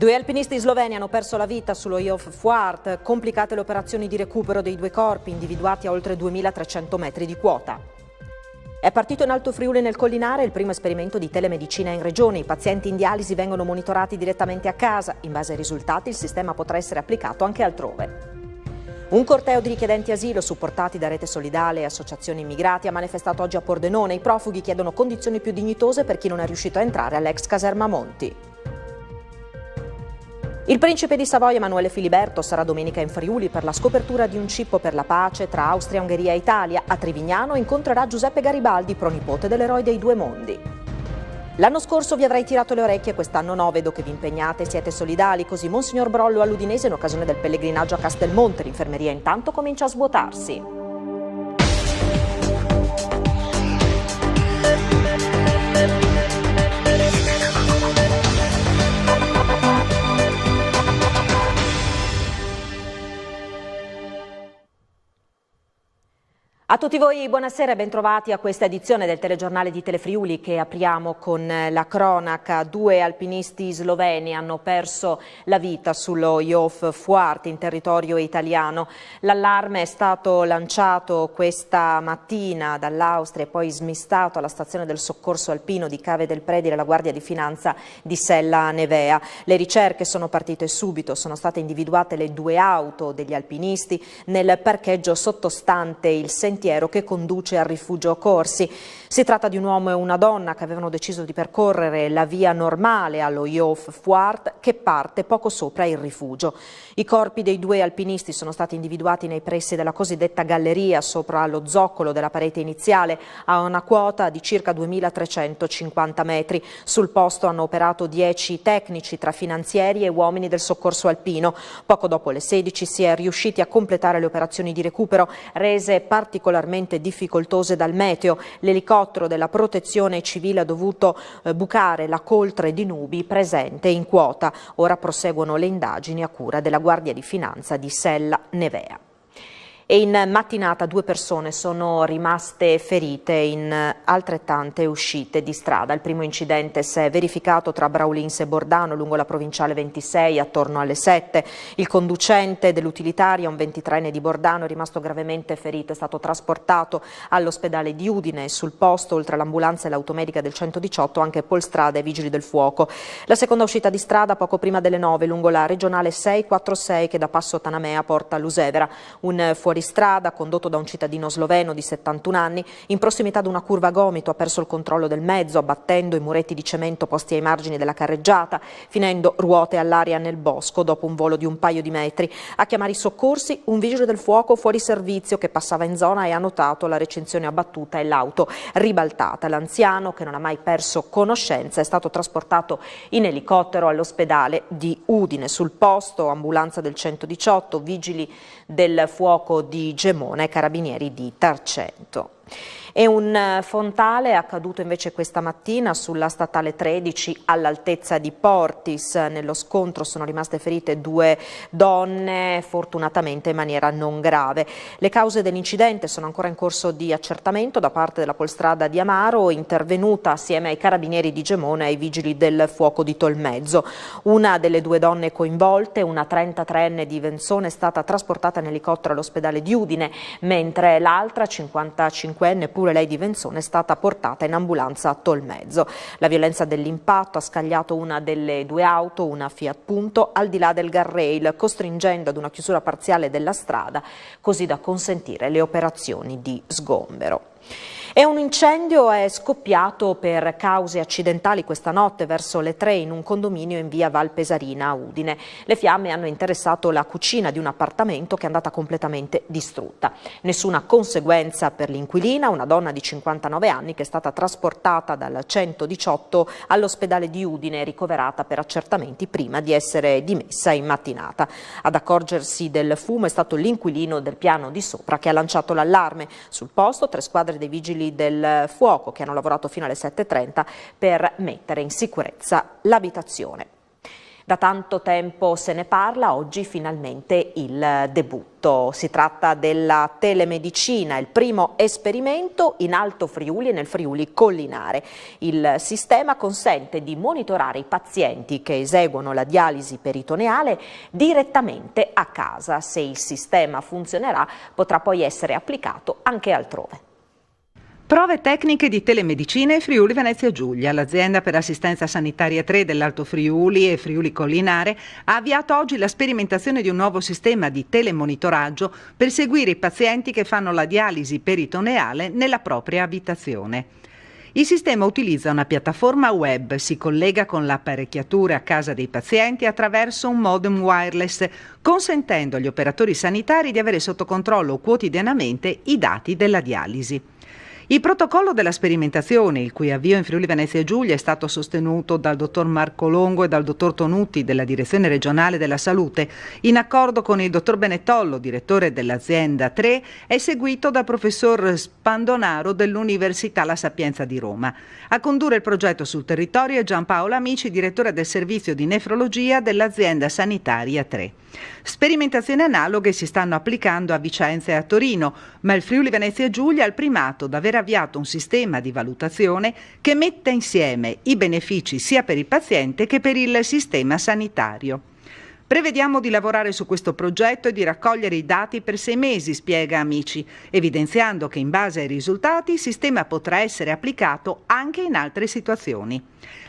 Due alpinisti sloveni hanno perso la vita sullo Jof Fuart, complicate le operazioni di recupero dei due corpi individuati a oltre 2300 metri di quota. È partito in Alto Friuli nel Collinare il primo esperimento di telemedicina in regione. I pazienti in dialisi vengono monitorati direttamente a casa. In base ai risultati il sistema potrà essere applicato anche altrove. Un corteo di richiedenti asilo supportati da Rete Solidale e associazioni immigrati ha manifestato oggi a Pordenone. I profughi chiedono condizioni più dignitose per chi non è riuscito a entrare all'ex caserma Monti. Il principe di Savoia Emanuele Filiberto sarà domenica in Friuli per la scopertura di un cippo per la pace tra Austria, Ungheria e Italia. A Trivignano incontrerà Giuseppe Garibaldi, pronipote dell'eroe dei due mondi. L'anno scorso vi avrei tirato le orecchie, quest'anno no, vedo che vi impegnate e siete solidali. Così Monsignor Brollo all'Udinese in occasione del pellegrinaggio a Castelmonte. L'infermeria intanto comincia a svuotarsi. A tutti voi buonasera e bentrovati a questa edizione del telegiornale di Telefriuli che apriamo con la cronaca. Due alpinisti sloveni hanno perso la vita sullo Jof Fuart in territorio italiano. L'allarme è stato lanciato questa mattina dall'Austria e poi smistato alla stazione del soccorso alpino di Cave del Predi della Guardia di Finanza di Sella Nevea. Le ricerche sono partite subito, sono state individuate le due auto degli alpinisti nel parcheggio sottostante il sentiero che conduce al rifugio Corsi. Si tratta di un uomo e una donna che avevano deciso di percorrere la via normale allo Jof Fuart che parte poco sopra il rifugio. I corpi dei due alpinisti sono stati individuati nei pressi della cosiddetta galleria sopra lo zoccolo della parete iniziale a una quota di circa 2350 metri. Sul posto hanno operato 10 tecnici tra finanzieri e uomini del soccorso alpino. Poco dopo le 16 si è riusciti a completare le operazioni di recupero rese particolarmente difficoltose dal meteo. L'elicottero della protezione civile ha dovuto bucare la coltre di nubi presente in quota. Ora proseguono le indagini a cura della Guardia di Finanza di Sella Nevea. E in mattinata due persone sono rimaste ferite in altrettante uscite di strada. Il primo incidente si è verificato tra Braulins e Bordano lungo la provinciale 26 attorno alle 7. Il conducente dell'utilitaria, un 23enne di Bordano, è rimasto gravemente ferito, è stato trasportato all'ospedale di Udine. Sul posto, oltre all'ambulanza e l'automedica del 118, anche Polstrada e Vigili del Fuoco. La seconda uscita di strada poco prima delle 9 lungo la regionale 646 che da Passo Tanamea porta a Lusevera. Un fuoristrada condotto da un cittadino sloveno di 71 anni in prossimità di una curva a gomito ha perso il controllo del mezzo abbattendo i muretti di cemento posti ai margini della carreggiata, finendo ruote all'aria nel bosco dopo un volo di un paio di metri. A chiamare i soccorsi un vigile del fuoco fuori servizio che passava in zona e ha notato la recinzione abbattuta e l'auto ribaltata. L'anziano, che non ha mai perso conoscenza, è stato trasportato in elicottero all'ospedale di Udine. Sul posto ambulanza del 118, vigili del fuoco di Gemona e carabinieri di Tarcento. E un fontale è accaduto invece questa mattina sulla statale 13 all'altezza di Portis. Nello scontro sono rimaste ferite due donne, fortunatamente in maniera non grave. Le cause dell'incidente sono ancora in corso di accertamento da parte della Polstrada di Amaro, intervenuta assieme ai carabinieri di Gemona e ai vigili del fuoco di Tolmezzo. Una delle due donne coinvolte, una 33enne di Venzone, è stata trasportata in elicottero all'ospedale di Udine, mentre l'altra, 55enne, pure lei di Venzone, è stata portata in ambulanza a Tolmezzo. La violenza dell'impatto ha scagliato una delle due auto, una Fiat Punto, al di là del guardrail, costringendo ad una chiusura parziale della strada, così da consentire le operazioni di sgombero. E un incendio è scoppiato per cause accidentali questa notte verso le 3 in un condominio in via Valpesarina a Udine. Le fiamme hanno interessato la cucina di un appartamento che è andata completamente distrutta. Nessuna conseguenza per l'inquilina, una donna di 59 anni che è stata trasportata dal 118 all'ospedale di Udine e ricoverata per accertamenti prima di essere dimessa in mattinata. Ad accorgersi del fumo è stato l'inquilino del piano di sopra che ha lanciato l'allarme. Sul posto 3 squadre dei vigili del fuoco che hanno lavorato fino alle 7:30 per mettere in sicurezza l'abitazione. Da tanto tempo se ne parla, oggi finalmente il debutto. Si tratta della telemedicina, il primo esperimento in Alto Friuli e nel Friuli Collinare. Il sistema consente di monitorare i pazienti che eseguono la dialisi peritoneale direttamente a casa. Se il sistema funzionerà, potrà poi essere applicato anche altrove. Prove tecniche di telemedicina e Friuli Venezia Giulia. L'azienda per assistenza sanitaria 3 dell'Alto Friuli e Friuli Collinare ha avviato oggi la sperimentazione di un nuovo sistema di telemonitoraggio per seguire i pazienti che fanno la dialisi peritoneale nella propria abitazione. Il sistema utilizza una piattaforma web, si collega con l'apparecchiatura a casa dei pazienti attraverso un modem wireless, consentendo agli operatori sanitari di avere sotto controllo quotidianamente i dati della dialisi. Il protocollo della sperimentazione, il cui avvio in Friuli Venezia Giulia è stato sostenuto dal dottor Marco Longo e dal dottor Tonutti della Direzione Regionale della Salute, in accordo con il dottor Benettollo, direttore dell'azienda 3, è seguito dal professor Spandonaro dell'Università La Sapienza di Roma. A condurre il progetto sul territorio è Giampaolo Amici, direttore del servizio di nefrologia dell'azienda sanitaria 3. Sperimentazioni analoghe si stanno applicando a Vicenza e a Torino, ma il Friuli Venezia Giulia ha il primato d'aver avviato un sistema di valutazione che metta insieme i benefici sia per il paziente che per il sistema sanitario. Prevediamo di lavorare su questo progetto e di raccogliere i dati per 6 mesi, spiega Amici, evidenziando che in base ai risultati il sistema potrà essere applicato anche in altre situazioni.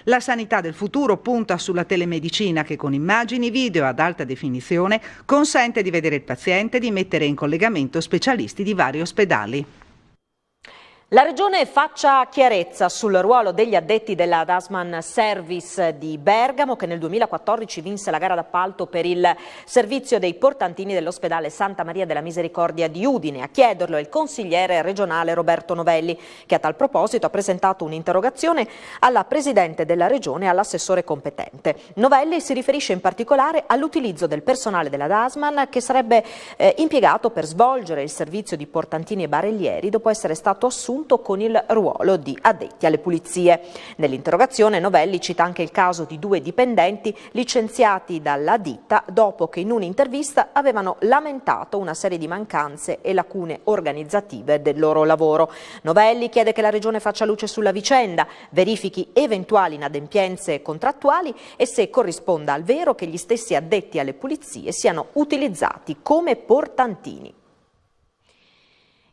La sanità del futuro punta sulla telemedicina che con immagini video ad alta definizione consente di vedere il paziente e di mettere in collegamento specialisti di vari ospedali. La Regione faccia chiarezza sul ruolo degli addetti della Dasman Service di Bergamo, che nel 2014 vinse la gara d'appalto per il servizio dei portantini dell'ospedale Santa Maria della Misericordia di Udine. A chiederlo è il consigliere regionale Roberto Novelli, che a tal proposito ha presentato un'interrogazione alla Presidente della Regione e all'assessore competente. Novelli si riferisce in particolare all'utilizzo del personale della Dasman che sarebbe impiegato per svolgere il servizio di portantini e barellieri dopo essere stato assunto con il ruolo di addetti alle pulizie. Nell'interrogazione Novelli cita anche il caso di 2 dipendenti licenziati dalla ditta dopo che in un'intervista avevano lamentato una serie di mancanze e lacune organizzative del loro lavoro. Novelli chiede che la Regione faccia luce sulla vicenda, verifichi eventuali inadempienze contrattuali e se corrisponda al vero che gli stessi addetti alle pulizie siano utilizzati come portantini.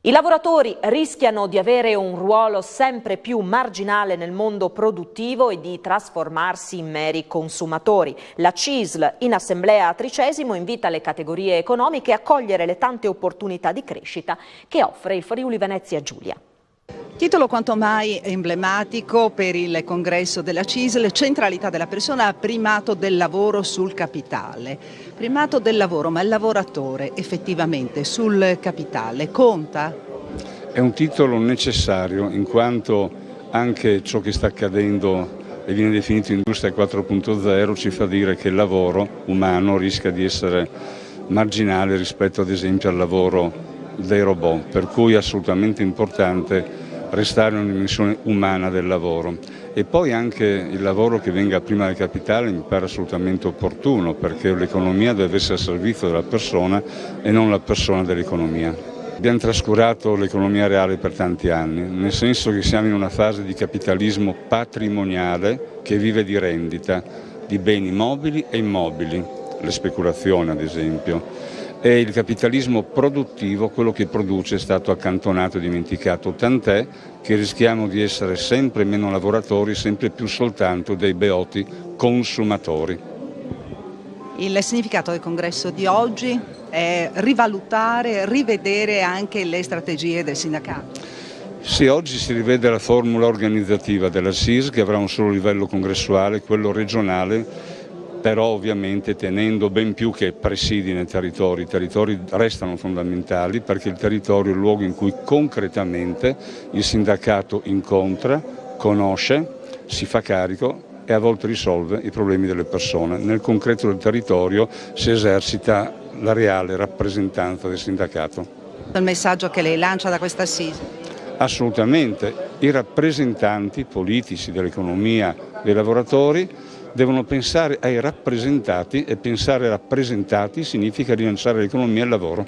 I lavoratori rischiano di avere un ruolo sempre più marginale nel mondo produttivo e di trasformarsi in meri consumatori. La CISL in assemblea a Tricesimo invita le categorie economiche a cogliere le tante opportunità di crescita che offre il Friuli Venezia Giulia. Titolo quanto mai emblematico per il congresso della CISL, centralità della persona, primato del lavoro sul capitale. Primato del lavoro, ma il lavoratore effettivamente sul capitale conta? È un titolo necessario in quanto anche ciò che sta accadendo e viene definito Industria 4.0 ci fa dire che il lavoro umano rischia di essere marginale rispetto ad esempio al lavoro dei robot, per cui è assolutamente importante restare una dimensione umana del lavoro. E poi anche il lavoro che venga prima del capitale mi pare assolutamente opportuno, perché l'economia deve essere al servizio della persona e non la persona dell'economia. Abbiamo trascurato l'economia reale per tanti anni, nel senso che siamo in una fase di capitalismo patrimoniale che vive di rendita, di beni mobili e immobili, le speculazioni ad esempio. E il capitalismo produttivo, quello che produce, è stato accantonato e dimenticato, tant'è che rischiamo di essere sempre meno lavoratori, sempre più soltanto dei beoti consumatori. Il significato del congresso di oggi è rivalutare, rivedere anche le strategie del sindacato. Sì, oggi si rivede la formula organizzativa della SIS, che avrà un solo livello congressuale, quello regionale, però ovviamente tenendo ben più che presidi nei territori. I territori restano fondamentali perché il territorio è il luogo in cui concretamente il sindacato incontra, conosce, si fa carico e a volte risolve i problemi delle persone. Nel concreto del territorio si esercita la reale rappresentanza del sindacato. Il messaggio che lei lancia da questa SIS? Assolutamente, i rappresentanti politici dell'economia dei lavoratori devono pensare ai rappresentati, e pensare ai rappresentati significa rilanciare l'economia e il lavoro.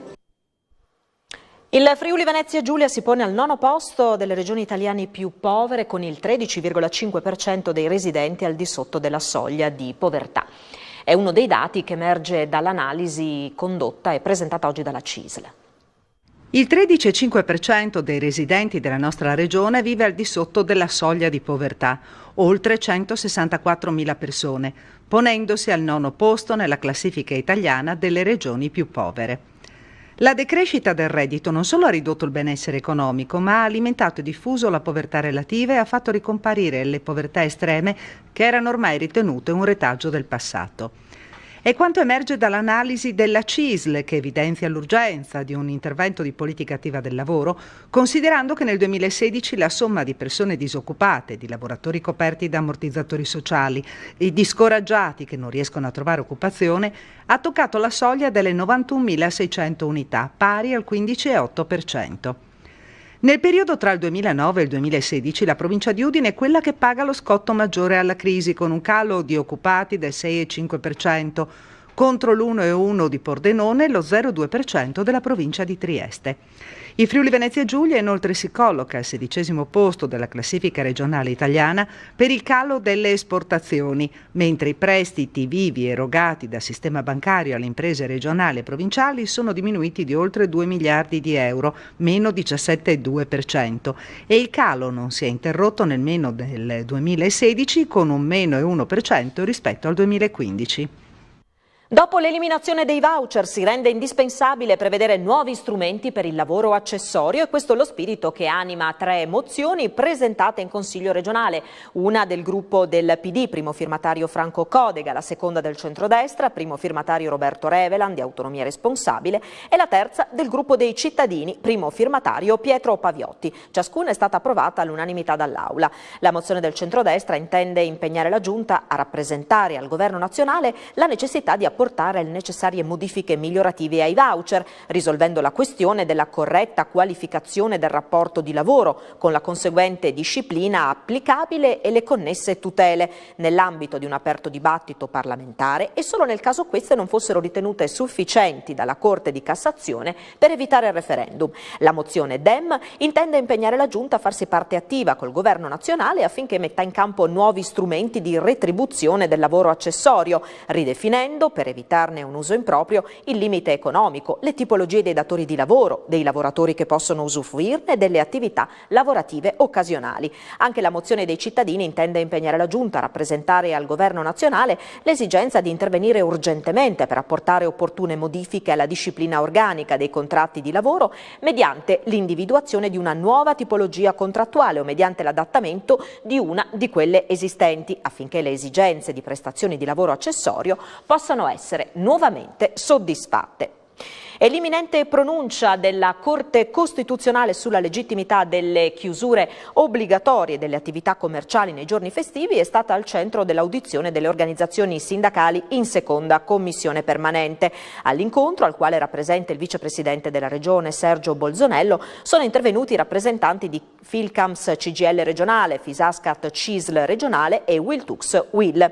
Il Friuli Venezia Giulia si pone al 9° posto delle regioni italiane più povere, con il 13,5% dei residenti al di sotto della soglia di povertà. È uno dei dati che emerge dall'analisi condotta e presentata oggi dalla CISL. Il 13,5% dei residenti della nostra regione vive al di sotto della soglia di povertà, oltre 164.000 persone, ponendosi al 9° posto nella classifica italiana delle regioni più povere. La decrescita del reddito non solo ha ridotto il benessere economico, ma ha alimentato e diffuso la povertà relativa e ha fatto ricomparire le povertà estreme che erano ormai ritenute un retaggio del passato. È quanto emerge dall'analisi della CISL, che evidenzia l'urgenza di un intervento di politica attiva del lavoro, considerando che nel 2016 la somma di persone disoccupate, di lavoratori coperti da ammortizzatori sociali e di scoraggiati che non riescono a trovare occupazione ha toccato la soglia delle 91.600 unità, pari al 15,8%. Nel periodo tra il 2009 e il 2016 la provincia di Udine è quella che paga lo scotto maggiore alla crisi, con un calo di occupati del 6,5% contro l'1,1% di Pordenone e lo 0,2% della provincia di Trieste. Il Friuli Venezia Giulia inoltre si colloca al 16° posto della classifica regionale italiana per il calo delle esportazioni, mentre i prestiti vivi erogati dal sistema bancario alle imprese regionali e provinciali sono diminuiti di oltre 2 miliardi di euro, meno 17,2%, e il calo non si è interrotto nemmeno nel 2016 con un meno 1% rispetto al 2015. Dopo l'eliminazione dei voucher si rende indispensabile prevedere nuovi strumenti per il lavoro accessorio, e questo è lo spirito che anima 3 mozioni presentate in Consiglio regionale, una del gruppo del PD, primo firmatario Franco Codega, la seconda del centrodestra, primo firmatario Roberto Revelan di Autonomia Responsabile, e la terza del gruppo dei cittadini, primo firmatario Pietro Paviotti. Ciascuna è stata approvata all'unanimità dall'Aula. La mozione del centrodestra intende impegnare la Giunta a rappresentare al Governo nazionale la necessità di apportare le necessarie modifiche migliorative ai voucher, risolvendo la questione della corretta qualificazione del rapporto di lavoro, con la conseguente disciplina applicabile e le connesse tutele, nell'ambito di un aperto dibattito parlamentare, e solo nel caso queste non fossero ritenute sufficienti dalla Corte di Cassazione per evitare il referendum. La mozione Dem intende impegnare la Giunta a farsi parte attiva col Governo nazionale affinché metta in campo nuovi strumenti di retribuzione del lavoro accessorio, ridefinendo, per evitarne un uso improprio, il limite economico, le tipologie dei datori di lavoro, dei lavoratori che possono usufruirne e delle attività lavorative occasionali. Anche la mozione dei cittadini intende impegnare la Giunta a rappresentare al Governo nazionale l'esigenza di intervenire urgentemente per apportare opportune modifiche alla disciplina organica dei contratti di lavoro mediante l'individuazione di una nuova tipologia contrattuale o mediante l'adattamento di una di quelle esistenti, affinché le esigenze di prestazioni di lavoro accessorio possano essere nuovamente soddisfatte. E l'imminente pronuncia della Corte Costituzionale sulla legittimità delle chiusure obbligatorie delle attività commerciali nei giorni festivi è stata al centro dell'audizione delle organizzazioni sindacali in seconda commissione permanente. All'incontro, al quale era presente il vicepresidente della Regione Sergio Bolzonello, sono intervenuti i rappresentanti di Filcams CGL regionale, Fisascat CISL regionale e Wiltux Will.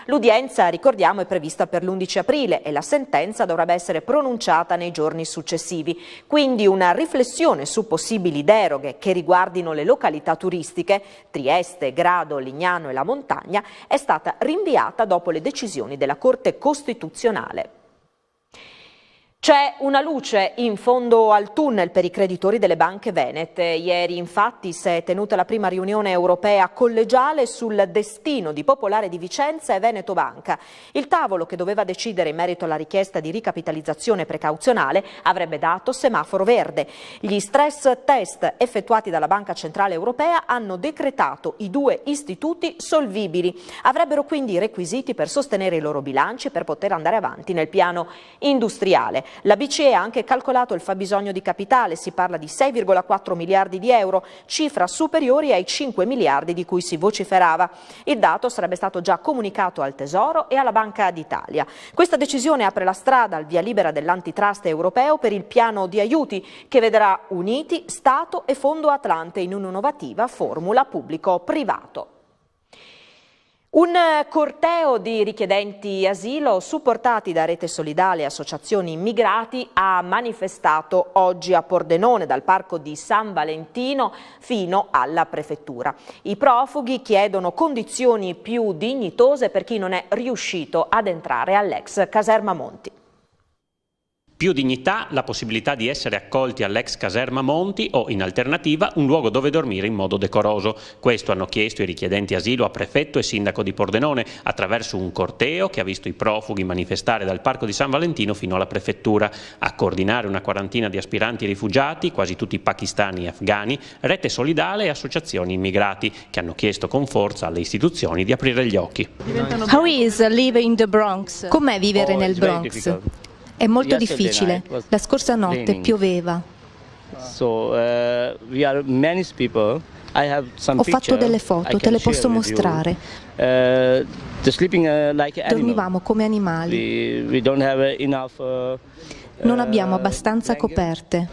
L'udienza, ricordiamo, è prevista per l'11 aprile e la sentenza dovrebbe essere pronunciata nei giorni successivi. Quindi una riflessione su possibili deroghe che riguardino le località turistiche, Trieste, Grado, Lignano e la Montagna, è stata rinviata dopo le decisioni della Corte Costituzionale. C'è una luce in fondo al tunnel per i creditori delle banche venete. Ieri infatti si è tenuta la prima riunione europea collegiale sul destino di Popolare di Vicenza e Veneto Banca. Il tavolo, che doveva decidere in merito alla richiesta di ricapitalizzazione precauzionale, avrebbe dato semaforo verde. Gli stress test effettuati dalla Banca Centrale Europea hanno decretato i 2 istituti solvibili. Avrebbero quindi i requisiti per sostenere i loro bilanci e per poter andare avanti nel piano industriale. La BCE ha anche calcolato il fabbisogno di capitale, si parla di 6,4 miliardi di euro, cifra superiore ai 5 miliardi di cui si vociferava. Il dato sarebbe stato già comunicato al Tesoro e alla Banca d'Italia. Questa decisione apre la strada al via libera dell'antitrust europeo per il piano di aiuti, che vedrà uniti Stato e Fondo Atlante in un'innovativa formula pubblico-privato. Un corteo di richiedenti asilo supportati da Rete Solidale e associazioni immigrati ha manifestato oggi a Pordenone dal parco di San Valentino fino alla prefettura. I profughi chiedono condizioni più dignitose per chi non è riuscito ad entrare all'ex caserma Monti. Più dignità, la possibilità di essere accolti all'ex caserma Monti o, in alternativa, un luogo dove dormire in modo decoroso. Questo hanno chiesto i richiedenti asilo a prefetto e sindaco di Pordenone attraverso un corteo che ha visto i profughi manifestare dal parco di San Valentino fino alla prefettura. A coordinare una quarantina di aspiranti rifugiati, quasi tutti pakistani e afghani, Rete Solidale e associazioni immigrati, che hanno chiesto con forza alle istituzioni di aprire gli occhi. How is live in the Bronx? Com'è vivere nel Bronx? È molto difficile. La scorsa notte pioveva. Ho fatto delle foto, te le posso mostrare. Dormivamo come animali. Non abbiamo abbastanza coperte.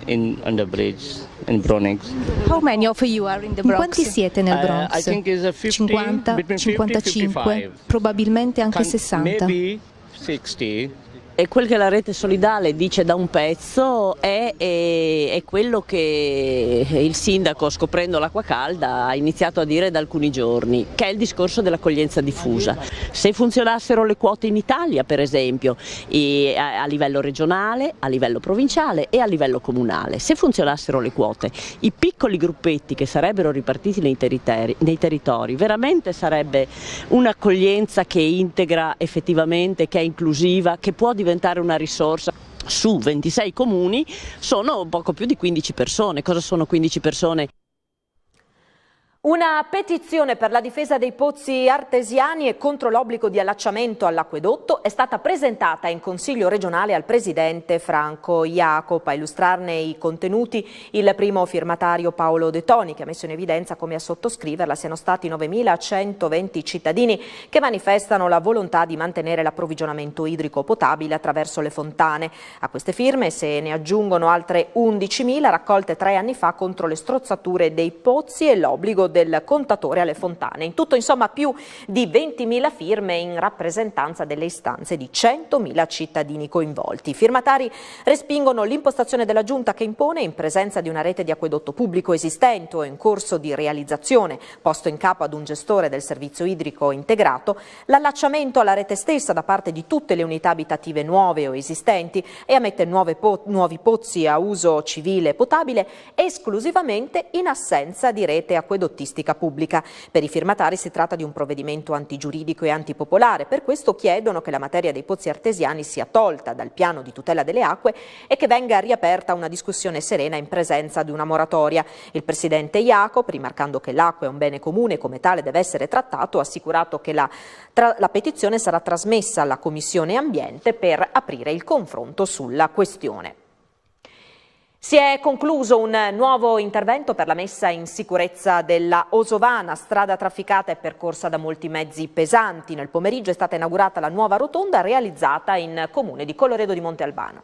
Under bridge in Bronx. How many of you are in the Bronx? Quanti siete nel Bronx? 50, 55, probabilmente anche 60. Maybe 60. E quel che la Rete Solidale dice da un pezzo è quello che il sindaco, scoprendo l'acqua calda, ha iniziato a dire da alcuni giorni, che è il discorso dell'accoglienza diffusa. Se funzionassero le quote in Italia, per esempio, a livello regionale, a livello provinciale e a livello comunale, se funzionassero le quote, i piccoli gruppetti che sarebbero ripartiti nei territori, veramente sarebbe un'accoglienza che integra effettivamente, che è inclusiva, che può diventare una risorsa. Su 26 comuni sono poco più di 15 persone. Cosa sono 15 persone? Una petizione per la difesa dei pozzi artesiani e contro l'obbligo di allacciamento all'acquedotto è stata presentata in Consiglio regionale al presidente Franco Jacob. A illustrarne i contenuti il primo firmatario Paolo De Toni, che ha messo in evidenza come a sottoscriverla siano stati 9.120 cittadini che manifestano la volontà di mantenere l'approvvigionamento idrico potabile attraverso le fontane. A queste firme se ne aggiungono altre 11.000 raccolte 3 anni fa contro le strozzature dei pozzi e l'obbligo del contatore alle fontane. In tutto, insomma, più di 20.000 firme in rappresentanza delle istanze di 100.000 cittadini coinvolti. I firmatari respingono l'impostazione della Giunta che impone, in presenza di una rete di acquedotto pubblico esistente o in corso di realizzazione, posto in capo ad un gestore del servizio idrico integrato, l'allacciamento alla rete stessa da parte di tutte le unità abitative nuove o esistenti e ammette nuovi pozzi a uso civile potabile esclusivamente in assenza di rete acquedottistica pubblica. Per i firmatari si tratta di un provvedimento antigiuridico e antipopolare, per questo chiedono che la materia dei pozzi artesiani sia tolta dal piano di tutela delle acque e che venga riaperta una discussione serena in presenza di una moratoria. Il presidente Jacob, rimarcando che l'acqua è un bene comune e come tale deve essere trattato, ha assicurato che la petizione sarà trasmessa alla Commissione Ambiente per aprire il confronto sulla questione. Si è concluso un nuovo intervento per la messa in sicurezza della Osovana, strada trafficata e percorsa da molti mezzi pesanti. Nel pomeriggio è stata inaugurata la nuova rotonda realizzata in comune di Colloredo di Monte Albano.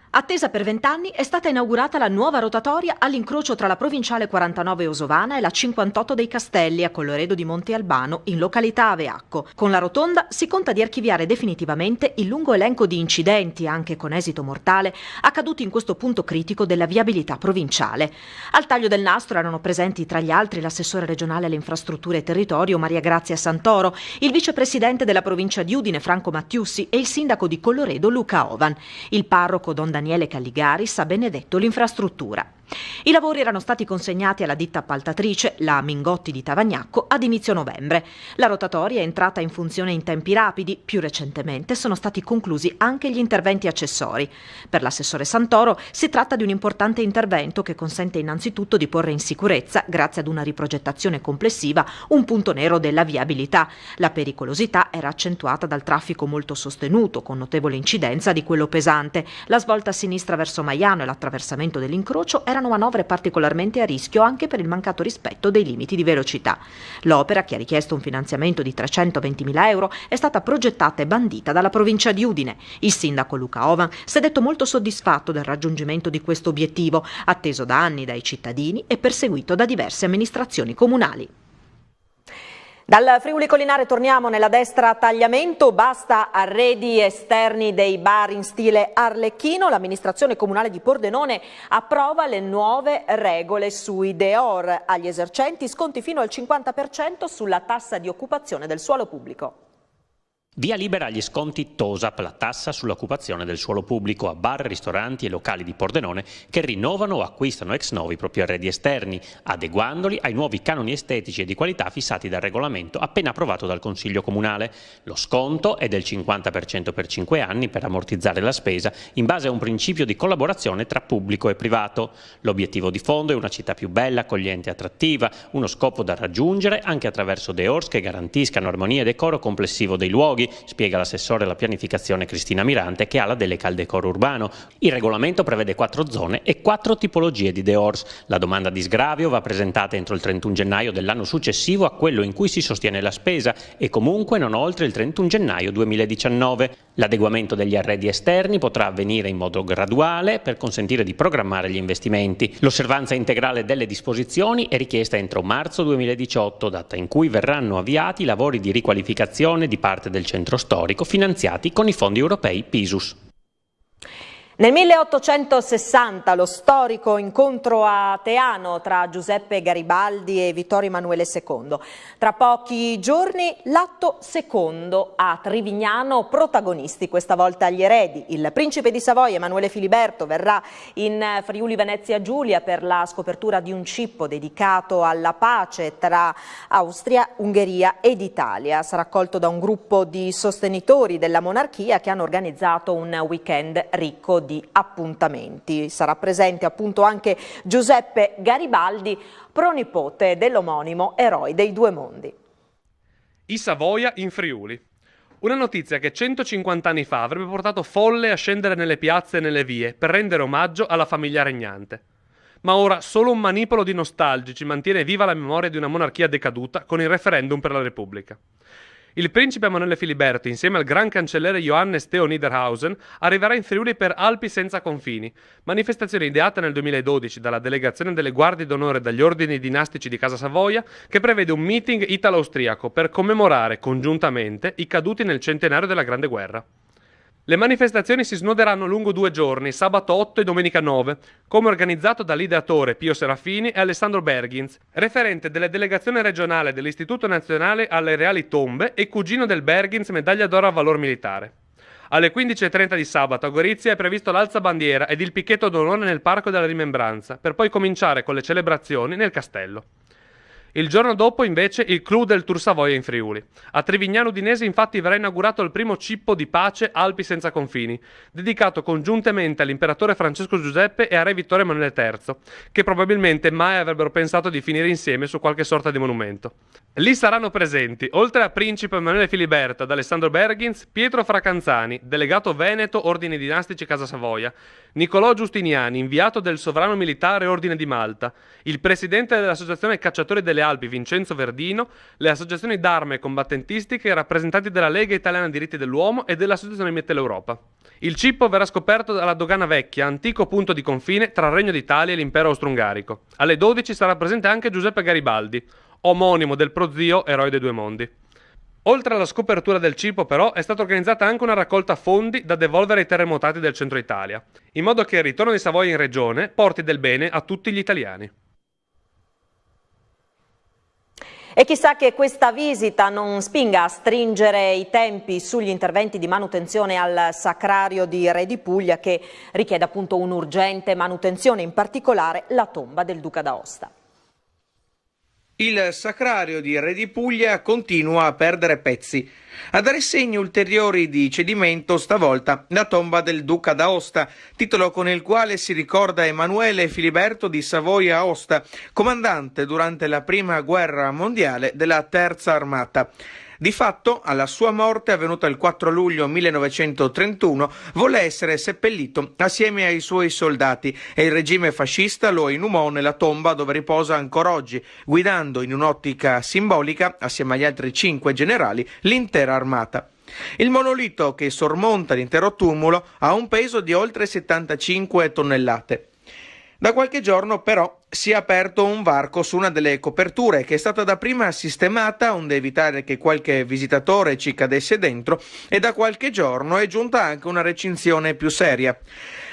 Attesa per 20 anni è stata inaugurata la nuova rotatoria all'incrocio tra la provinciale 49 Osovana e la 58 dei Castelli a Colloredo di Monte Albano in località Aveacco. Con la rotonda si conta di archiviare definitivamente il lungo elenco di incidenti, anche con esito mortale, accaduti in questo punto critico della viabilità provinciale. Al taglio del nastro erano presenti tra gli altri l'assessore regionale alle infrastrutture e territorio Maria Grazia Santoro, il vicepresidente della provincia di Udine Franco Mattiussi e il sindaco di Colloredo Luca Ovan. Il parroco Don Daniele Calligaris ha benedetto l'infrastruttura. I lavori erano stati consegnati alla ditta appaltatrice, la Mingotti di Tavagnacco, ad inizio novembre. La rotatoria è entrata in funzione in tempi rapidi. Più recentemente sono stati conclusi anche gli interventi accessori. Per l'assessore Santoro si tratta di un importante intervento che consente innanzitutto di porre in sicurezza, grazie ad una riprogettazione complessiva, un punto nero della viabilità. La pericolosità era accentuata dal traffico molto sostenuto, con notevole incidenza di quello pesante. La svolta volta a sinistra verso Maiano e l'attraversamento dell'incrocio erano manovre particolarmente a rischio anche per il mancato rispetto dei limiti di velocità. L'opera, che ha richiesto un finanziamento di 320.000 euro, è stata progettata e bandita dalla provincia di Udine. Il sindaco Luca Ovan si è detto molto soddisfatto del raggiungimento di questo obiettivo, atteso da anni dai cittadini e perseguito da diverse amministrazioni comunali. Dal Friuli Collinare torniamo nella destra a tagliamento, basta arredi esterni dei bar in stile arlecchino. L'amministrazione comunale di Pordenone approva le nuove regole sui Deor. Agli esercenti sconti fino al 50% sulla tassa di occupazione del suolo pubblico. Via libera agli sconti TOSAP, la tassa sull'occupazione del suolo pubblico, a bar, ristoranti e locali di Pordenone che rinnovano o acquistano ex novo i propri arredi esterni, adeguandoli ai nuovi canoni estetici e di qualità fissati dal regolamento appena approvato dal Consiglio Comunale. Lo sconto è del 50% per 5 anni per ammortizzare la spesa in base a un principio di collaborazione tra pubblico e privato. L'obiettivo di fondo è una città più bella, accogliente e attrattiva, uno scopo da raggiungere anche attraverso Deors che garantiscano armonia e decoro complessivo dei luoghi, spiega l'assessore alla pianificazione Cristina Mirante, che ha la delega al decoro urbano. Il regolamento prevede 4 zone e 4 tipologie di Deors. La domanda di sgravio va presentata entro il 31 gennaio dell'anno successivo a quello in cui si sostiene la spesa e comunque non oltre il 31 gennaio 2019. L'adeguamento degli arredi esterni potrà avvenire in modo graduale per consentire di programmare gli investimenti. L'osservanza integrale delle disposizioni è richiesta entro marzo 2018, data in cui verranno avviati i lavori di riqualificazione di parte del centro storico finanziati con i fondi europei PISUS. Nel 1860 lo storico incontro a Teano tra Giuseppe Garibaldi e Vittorio Emanuele II. Tra pochi giorni l'atto secondo a Trivignano, protagonisti questa volta gli eredi. Il principe di Savoia Emanuele Filiberto verrà in Friuli Venezia Giulia per la scopertura di un cippo dedicato alla pace tra Austria, Ungheria ed Italia. Sarà accolto da un gruppo di sostenitori della monarchia che hanno organizzato un weekend ricco di appuntamenti. Sarà presente appunto anche Giuseppe Garibaldi, pronipote dell'omonimo eroe dei due mondi. I Savoia in Friuli. Una notizia che 150 anni fa avrebbe portato folle a scendere nelle piazze e nelle vie per rendere omaggio alla famiglia regnante. Ma ora solo un manipolo di nostalgici mantiene viva la memoria di una monarchia decaduta con il referendum per la Repubblica. Il principe Emanuele Filiberto, insieme al gran cancelliere Johannes Theo Niederhausen, arriverà in Friuli per Alpi senza confini, manifestazione ideata nel 2012 dalla delegazione delle guardie d'onore dagli ordini dinastici di Casa Savoia, che prevede un meeting italo-austriaco per commemorare congiuntamente i caduti nel centenario della Grande Guerra. Le manifestazioni si snoderanno lungo 2 giorni, sabato 8 e domenica 9, come organizzato dall'ideatore Pio Serafini e Alessandro Berghins, referente della delegazione regionale dell'Istituto Nazionale alle Reali Tombe e cugino del Berghins medaglia d'oro a valor militare. Alle 15:30 di sabato a Gorizia è previsto l'alzabandiera ed il picchetto d'onore nel Parco della Rimembranza, per poi cominciare con le celebrazioni nel castello. Il giorno dopo, invece, il clou del Tour Savoia in Friuli. A Trivignano Udinese, infatti, verrà inaugurato il primo cippo di pace Alpi senza confini, dedicato congiuntamente all'imperatore Francesco Giuseppe e a re Vittorio Emanuele III, che probabilmente mai avrebbero pensato di finire insieme su qualche sorta di monumento. Lì saranno presenti, oltre a principe Emanuele Filiberto ed Alessandro Berghins, Pietro Fracanzani, delegato Veneto Ordini Dinastici Casa Savoia, Nicolò Giustiniani, inviato del Sovrano Militare Ordine di Malta, il presidente dell'Associazione Cacciatori delle Alpi Vincenzo Verdino, le associazioni d'arme e combattentistiche e rappresentanti della Lega Italiana Diritti dell'Uomo e dell'Associazione Mitteleuropa. Il cippo verrà scoperto dalla Dogana Vecchia, antico punto di confine tra il Regno d'Italia e l'Impero Austro-Ungarico. Alle 12 sarà presente anche Giuseppe Garibaldi, omonimo del prozio eroe dei due mondi. Oltre alla scopertura del cippo, però, è stata organizzata anche una raccolta fondi da devolvere ai terremotati del centro Italia, in modo che il ritorno di Savoia in regione porti del bene a tutti gli italiani. E chissà che questa visita non spinga a stringere i tempi sugli interventi di manutenzione al Sacrario di Re di Puglia, che richiede appunto un'urgente manutenzione, in particolare la tomba del Duca d'Aosta. Il Sacrario di Re di Puglia continua a perdere pezzi. A dare segni ulteriori di cedimento stavolta la tomba del Duca d'Aosta, titolo con il quale si ricorda Emanuele Filiberto di Savoia-Aosta, comandante durante la Prima Guerra Mondiale della Terza Armata. Di fatto, alla sua morte, avvenuta il 4 luglio 1931, volle essere seppellito assieme ai suoi soldati e il regime fascista lo inumò nella tomba dove riposa ancora oggi, guidando in un'ottica simbolica, assieme agli altri 5 generali, l'intera armata. Il monolito che sormonta l'intero tumulo ha un peso di oltre 75 tonnellate. Da qualche giorno però si è aperto un varco su una delle coperture che è stata dapprima sistemata onde evitare che qualche visitatore ci cadesse dentro e da qualche giorno è giunta anche una recinzione più seria.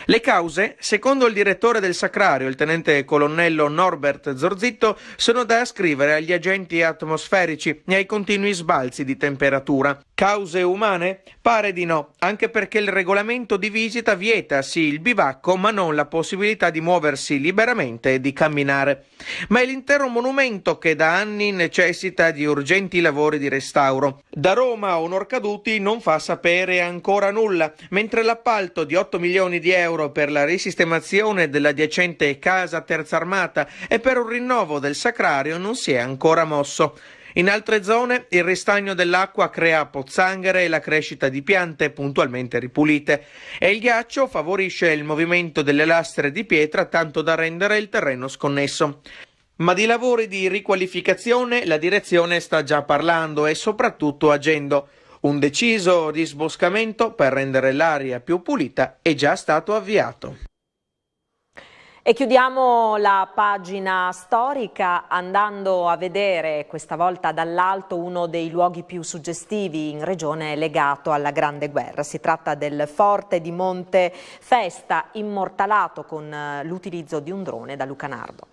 Le cause, secondo il direttore del Sacrario, il tenente colonnello Norbert Zorzitto, sono da ascrivere agli agenti atmosferici e ai continui sbalzi di temperatura. Cause umane? Pare di no, anche perché il regolamento di visita vieta sì il bivacco, ma non la possibilità di muoversi liberamente e di camminare. Ma è l'intero monumento che da anni necessita di urgenti lavori di restauro. Da Roma a Onorcaduti non fa sapere ancora nulla, mentre l'appalto di 8 milioni di euro per la risistemazione dell'adiacente casa Terza Armata e per un rinnovo del Sacrario non si è ancora mosso. In altre zone il ristagno dell'acqua crea pozzanghere e la crescita di piante puntualmente ripulite e il ghiaccio favorisce il movimento delle lastre di pietra tanto da rendere il terreno sconnesso. Ma di lavori di riqualificazione la direzione sta già parlando e soprattutto agendo. Un deciso disboscamento per rendere l'aria più pulita è già stato avviato. E chiudiamo la pagina storica andando a vedere questa volta dall'alto uno dei luoghi più suggestivi in regione legato alla Grande Guerra. Si tratta del forte di Monte Festa, immortalato con l'utilizzo di un drone da Luca Nardo.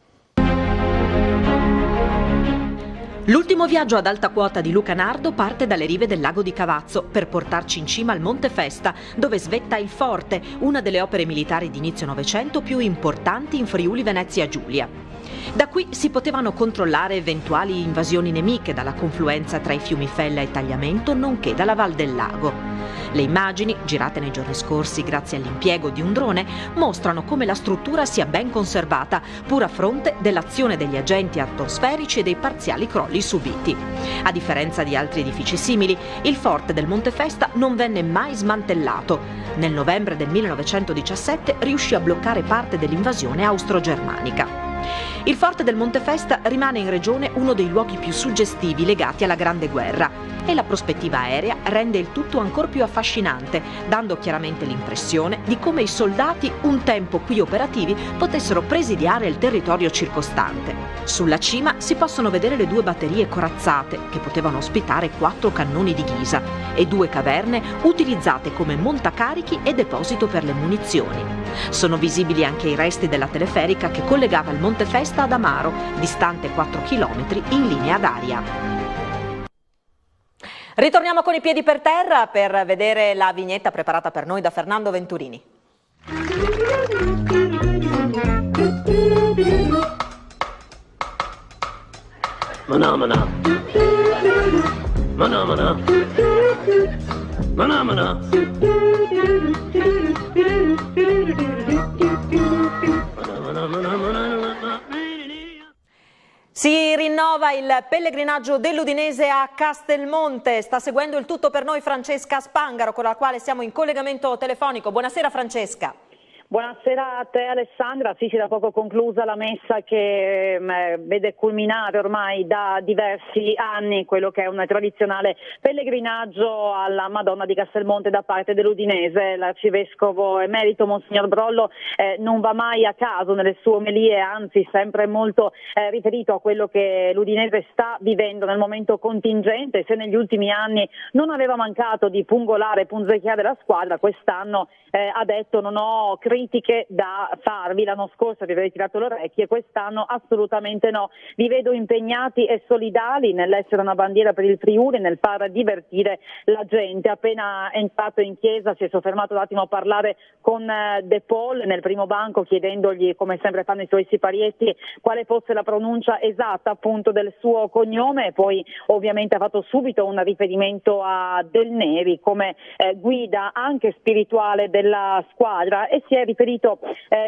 L'ultimo viaggio ad alta quota di Luca Nardo parte dalle rive del lago di Cavazzo per portarci in cima al Monte Festa, dove svetta il forte, una delle opere militari di inizio Novecento più importanti in Friuli Venezia Giulia. Da qui si potevano controllare eventuali invasioni nemiche dalla confluenza tra i fiumi Fella e Tagliamento, nonché dalla Val del Lago. Le immagini, girate nei giorni scorsi grazie all'impiego di un drone, mostrano come la struttura sia ben conservata, pur a fronte dell'azione degli agenti atmosferici e dei parziali crolli subiti. A differenza di altri edifici simili, il forte del Monte Festa non venne mai smantellato. Nel novembre del 1917 riuscì a bloccare parte dell'invasione austro-germanica. Il forte del Monte Festa rimane in regione uno dei luoghi più suggestivi legati alla Grande Guerra e la prospettiva aerea rende il tutto ancor più affascinante, dando chiaramente l'impressione di come i soldati, un tempo qui operativi, potessero presidiare il territorio circostante. Sulla cima si possono vedere le 2 batterie corazzate, che potevano ospitare 4 cannoni di ghisa, e 2 caverne utilizzate come montacarichi e deposito per le munizioni. Sono visibili anche i resti della teleferica che collegava il Monte Festa ad Amaro, distante 4 km in linea d'aria. Ritorniamo con i piedi per terra per vedere la vignetta preparata per noi da Fernando Venturini. Mana mana. Mana mana. Mana mana. Si rinnova il pellegrinaggio dell'Udinese a Castelmonte. Sta seguendo il tutto per noi Francesca Spangaro, con la quale siamo in collegamento telefonico. Buonasera Francesca. Buonasera a te Alessandra, sì, da poco conclusa la messa che vede culminare ormai da diversi anni quello che è un tradizionale pellegrinaggio alla Madonna di Castelmonte da parte dell'Udinese. L'arcivescovo emerito Monsignor Brollo non va mai a caso nelle sue omelie, anzi sempre molto riferito a quello che l'Udinese sta vivendo nel momento contingente. Se negli ultimi anni non aveva mancato di pungolare e punzecchiare la squadra, quest'anno ha detto non ho critiche da farvi. L'anno scorso vi avete tirato le orecchie, quest'anno assolutamente no. Vi vedo impegnati e solidali nell'essere una bandiera per il Friuli, nel far divertire la gente. Appena entrato in chiesa si è soffermato un attimo a parlare con De Paul nel primo banco, chiedendogli, come sempre fanno i suoi siparietti, quale fosse la pronuncia esatta appunto del suo cognome, e poi ovviamente ha fatto subito un riferimento a Del Neri come guida anche spirituale della squadra, e si è riferito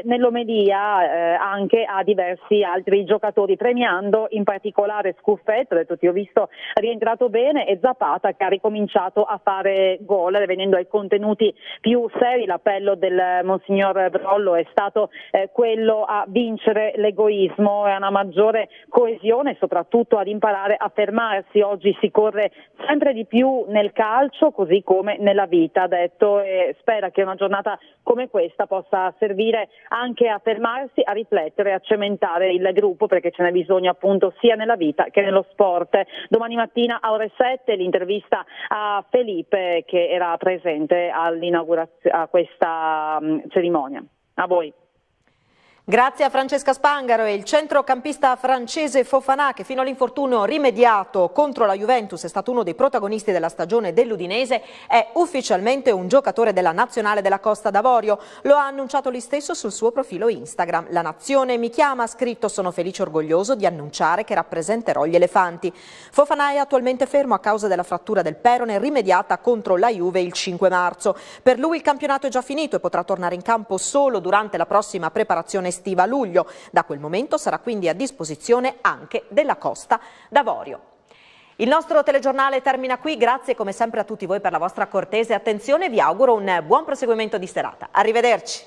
nell'omelia anche a diversi altri giocatori, premiando in particolare Scuffetto, ha detto ti ho visto rientrato bene, e Zapata che ha ricominciato a fare gol, venendo ai contenuti più seri. L'appello del Monsignor Brollo è stato quello a vincere l'egoismo e a una maggiore coesione, soprattutto ad imparare a fermarsi. Oggi si corre sempre di più nel calcio, così come nella vita, ha detto, e spera che una giornata come questa possa servire anche a fermarsi, a riflettere, a cementare il gruppo, perché ce n'è bisogno appunto sia nella vita che nello sport. Domani mattina a ore 7 l'intervista a Felipe, che era presente all'inaugurazione, a questa cerimonia. A voi. Grazie a Francesca Spangaro. E il centrocampista francese Fofana, che fino all'infortunio rimediato contro la Juventus è stato uno dei protagonisti della stagione dell'Udinese, è ufficialmente un giocatore della nazionale della Costa d'Avorio. Lo ha annunciato lui stesso sul suo profilo Instagram. La nazione mi chiama, ha scritto, sono felice e orgoglioso di annunciare che rappresenterò gli elefanti. Fofana è attualmente fermo a causa della frattura del perone rimediata contro la Juve il 5 marzo. Per lui il campionato è già finito e potrà tornare in campo solo durante la prossima preparazione estiva a luglio. Da quel momento sarà quindi a disposizione anche della Costa d'Avorio. Il nostro telegiornale termina qui, grazie come sempre a tutti voi per la vostra cortese attenzione, vi auguro un buon proseguimento di serata. Arrivederci.